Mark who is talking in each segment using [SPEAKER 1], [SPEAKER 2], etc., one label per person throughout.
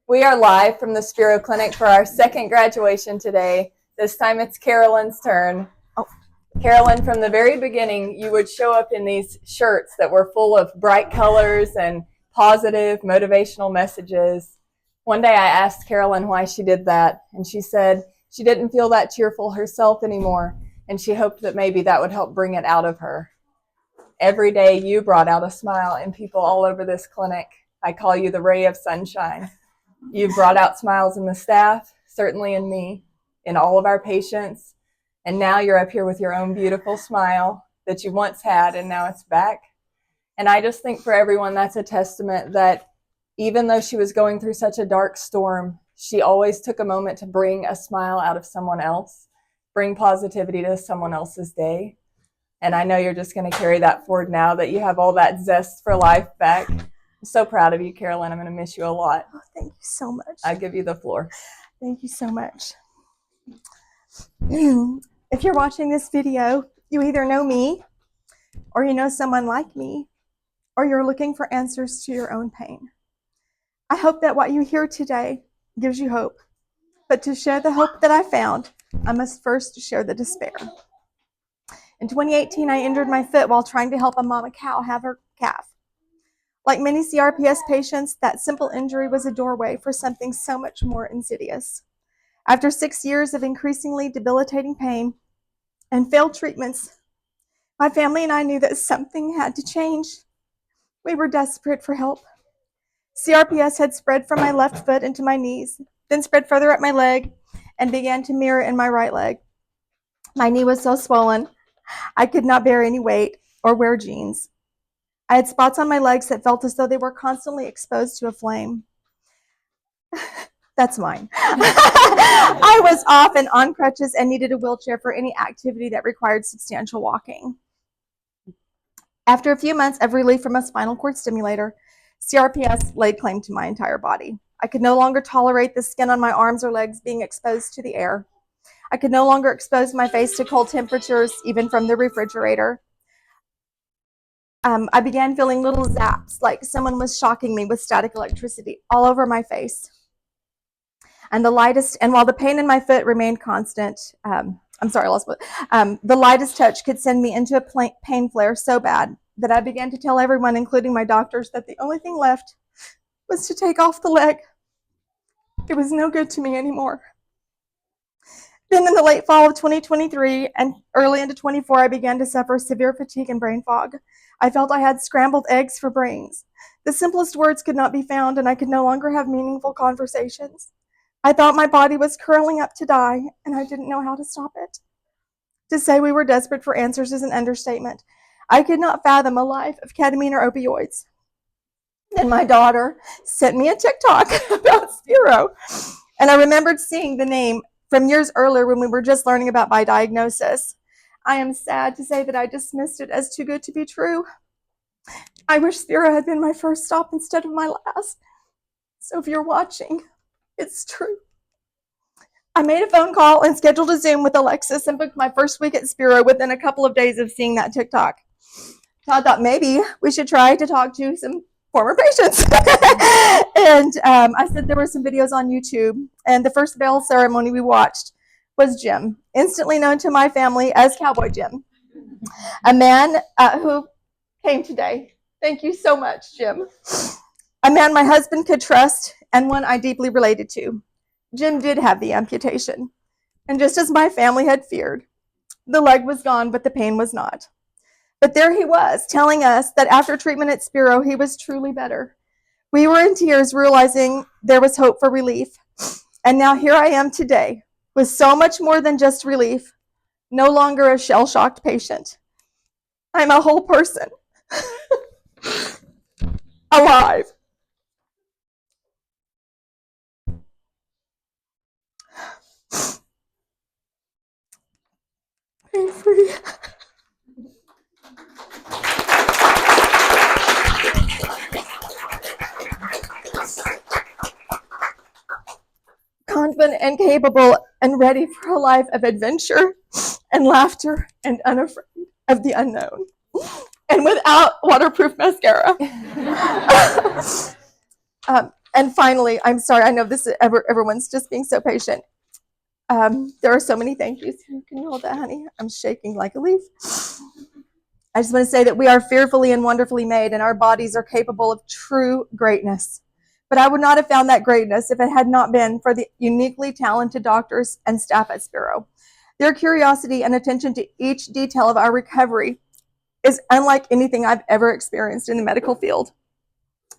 [SPEAKER 1] We are live from the Spero Clinic for our second graduation today. This time it's Carolyn's turn. Carolyn, from the very beginning, you would show up in these shirts that were full of bright colors and positive motivational messages. One day I asked Carolyn why she did that, and she said she didn't feel that cheerful herself anymore, and she hoped that maybe that would help bring it out of her. Every day you brought out a smile in people all over this clinic. I call you the ray of sunshine. You've brought out smiles in the staff, certainly in me, in all of our patients, and now you're up here with your own beautiful smile that you once had and now it's back. And I just think for everyone that's a testament that even though she was going through such a dark storm, she always took a moment to bring a smile out of someone else, bring positivity to someone else's day. And I know you're just going to carry that forward now that you have all that zest for life back. I'm so proud of you, Carolyn. I'm going to miss you a lot.
[SPEAKER 2] Oh, thank you so much.
[SPEAKER 1] I give you the floor.
[SPEAKER 2] Thank you so much. If you're watching this video, you either know me, or you know someone like me, or you're looking for answers to your own pain. I hope that what you hear today gives you hope. But to share the hope that I found, I must first share the despair. In 2018, I injured my foot while trying to help a mama cow have her calf. Like many CRPS patients, that simple injury was a doorway for something so much more insidious. After 6 years of increasingly debilitating pain and failed treatments, my family and I knew that something had to change. We were desperate for help. CRPS had spread from my left foot into my knees, then spread further up my leg and began to mirror in my right leg. My knee was so swollen, I could not bear any weight or wear jeans. I had spots on my legs that felt as though they were constantly exposed to a flame. That's mine. I was off and on crutches and needed a wheelchair for any activity that required substantial walking. After a few months of relief from a spinal cord stimulator, CRPS laid claim to my entire body. I could no longer tolerate the skin on my arms or legs being exposed to the air. I could no longer expose my face to cold temperatures, even from the refrigerator. I began feeling little zaps, like someone was shocking me with static electricity all over my face. And while the pain in my foot remained constant, the lightest touch could send me into a pain flare so bad that I began to tell everyone, including my doctors, that the only thing left was to take off the leg. It was no good to me anymore. Then in the late fall of 2023 and early into 24, I began to suffer severe fatigue and brain fog. I felt I had scrambled eggs for brains. The simplest words could not be found, and I could no longer have meaningful conversations. I thought my body was curling up to die, and I didn't know how to stop it. To say we were desperate for answers is an understatement. I could not fathom a life of ketamine or opioids. And my daughter sent me a TikTok about Spero, and I remembered seeing the name from years earlier when we were just learning about my diagnosis. I am sad to say that I dismissed it as too good to be true. I wish Spero had been my first stop instead of my last. So if you're watching, it's true. I made a phone call and scheduled a Zoom with Alexis and booked my first week at Spero within a couple of days of seeing that TikTok. So I thought maybe we should try to talk to some former patients. And I said there were some videos on YouTube, and the first bell ceremony we watched was Jim, instantly known to my family as Cowboy Jim, a man who came today. Thank you so much, Jim. A man my husband could trust and one I deeply related to. Jim did have the amputation, and just as my family had feared, the leg was gone, but the pain was not. But there he was, telling us that after treatment at Spero, he was truly better. We were in tears, realizing there was hope for relief. And now here I am today, with so much more than just relief, no longer a shell-shocked patient. I'm a whole person, alive. Pain-free. Confident and capable and ready for a life of adventure and laughter and unafraid of the unknown. And without waterproof mascara. And finally, I'm sorry, I know this is everyone's just being so patient. There are so many thank yous. Can you hold that, honey? I'm shaking like a leaf. I just want to say that we are fearfully and wonderfully made, and our bodies are capable of true greatness. But I would not have found that greatness if it had not been for the uniquely talented doctors and staff at Spero. Their curiosity and attention to each detail of our recovery is unlike anything I've ever experienced in the medical field.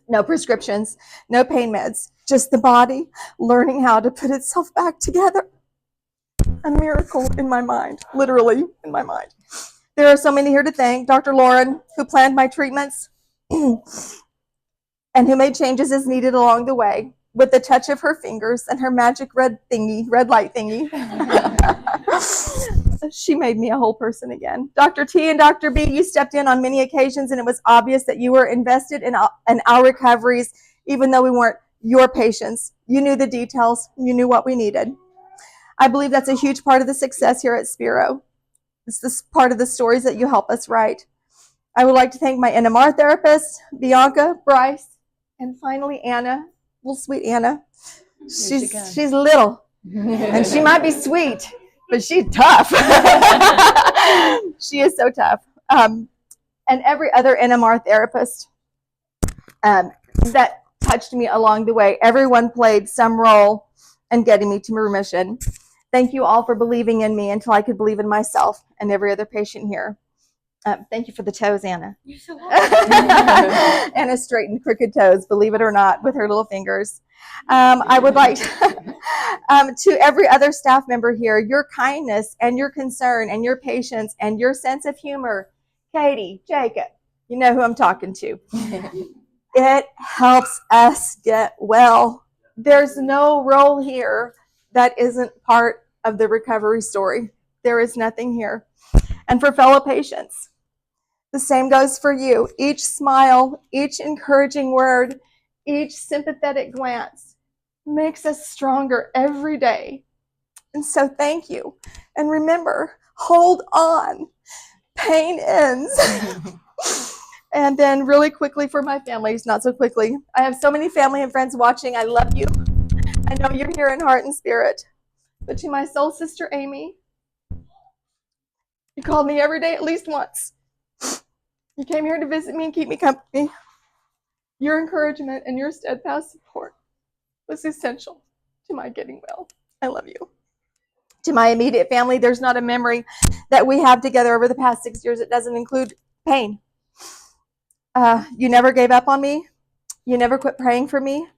[SPEAKER 2] No prescriptions, no pain meds, just the body learning how to put itself back together. A miracle in my mind, literally in my mind. There are so many here to thank. Dr. Lauren, who planned my treatments and who made changes as needed along the way with the touch of her fingers and her magic red light thingy. She made me a whole person again. Dr. T and Dr. B, you stepped in on many occasions, and it was obvious that you were invested in our recoveries, even though we weren't your patients. You knew the details. You knew what we needed. I believe that's a huge part of the success here at Spero. It's this part of the stories that you help us write. I would like to thank my NMR therapist, Bianca, Bryce, and finally Anna, little sweet Anna. She's little, and she might be sweet, but she's tough. She is so tough. And every other NMR therapist that touched me along the way, everyone played some role in getting me to remission. Thank you all for believing in me until I could believe in myself and every other patient here. Thank you for the toes, Anna. You're so welcome. Anna straightened crooked toes, believe it or not, with her little fingers. I would like to every other staff member here, your kindness and your concern and your patience and your sense of humor. Katie, Jacob, you know who I'm talking to. It helps us get well. There's no role here that isn't part of the recovery story. There is nothing here. And for fellow patients, the same goes for you. Each smile, each encouraging word, each sympathetic glance makes us stronger every day. And so thank you. And remember, hold on. Pain ends. And then really quickly for my families, not so quickly. I have so many family and friends watching. I love you. I know you're here in heart and spirit. But to my soul sister, Amy, you called me every day at least once. You came here to visit me and keep me company. Your encouragement and your steadfast support was essential to my getting well. I love you. To my immediate family, there's not a memory that we have together over the past 6 years that doesn't include pain. You never gave up on me. You never quit praying for me.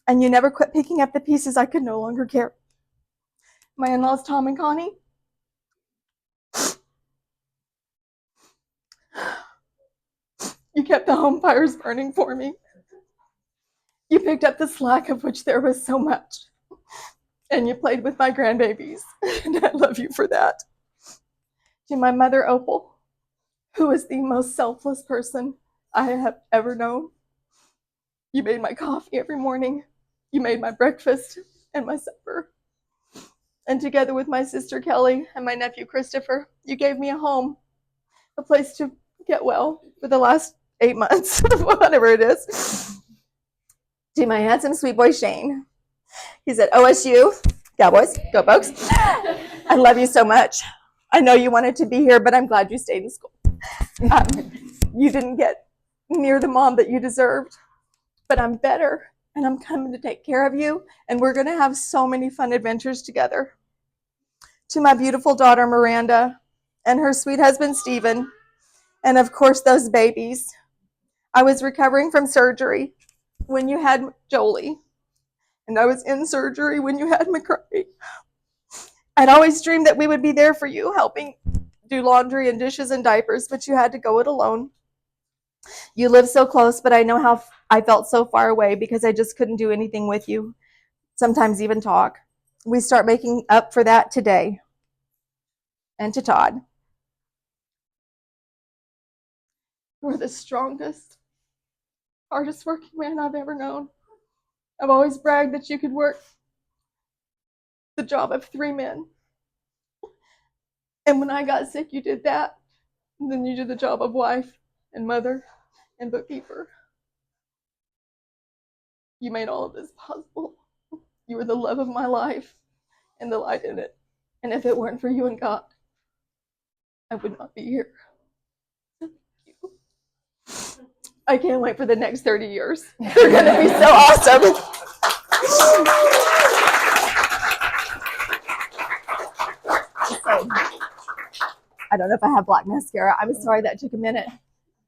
[SPEAKER 2] And you never quit picking up the pieces I could no longer carry. My in-laws, Tom and Connie, you kept the home fires burning for me. You picked up the slack of which there was so much. And you played with my grandbabies. And I love you for that. To my mother, Opal, who is the most selfless person I have ever known. You made my coffee every morning. You made my breakfast and my supper. And together with my sister Kelly and my nephew Christopher, you gave me a home, a place to get well for the last 8 months, whatever it is. To my handsome sweet boy Shane, he's at OSU. Cowboys, go Bucks. I love you so much. I know you wanted to be here, but I'm glad you stayed in school. You didn't get near the mom that you deserved, but I'm better, and I'm coming to take care of you, and we're going to have so many fun adventures together. To my beautiful daughter, Miranda, and her sweet husband, Stephen, and of course, those babies. I was recovering from surgery when you had Jolie, and I was in surgery when you had McCray. I'd always dreamed that we would be there for you, helping do laundry and dishes and diapers, but you had to go it alone. You live so close, but I know how I felt so far away because I just couldn't do anything with you, sometimes even talk. We start making up for that today. And to Todd, you're the strongest, hardest working man I've ever known. I've always bragged that you could work the job of 3 men. And when I got sick, you did that. And then you did the job of wife and mother and bookkeeper. You made all of this possible. You were the love of my life and the light in it. And if it weren't for you and God, I would not be here. Thank you. I can't wait for the next 30 years. They're going to be so awesome. I don't know if I have black mascara. I'm sorry that took a minute,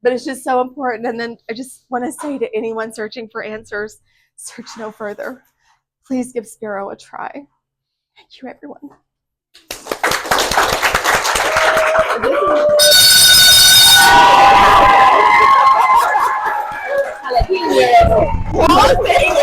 [SPEAKER 2] but it's just so important. And then I just want to say to anyone searching for answers, search no further. Please give Spero a try. Thank you, everyone.
[SPEAKER 3] Jalapeno.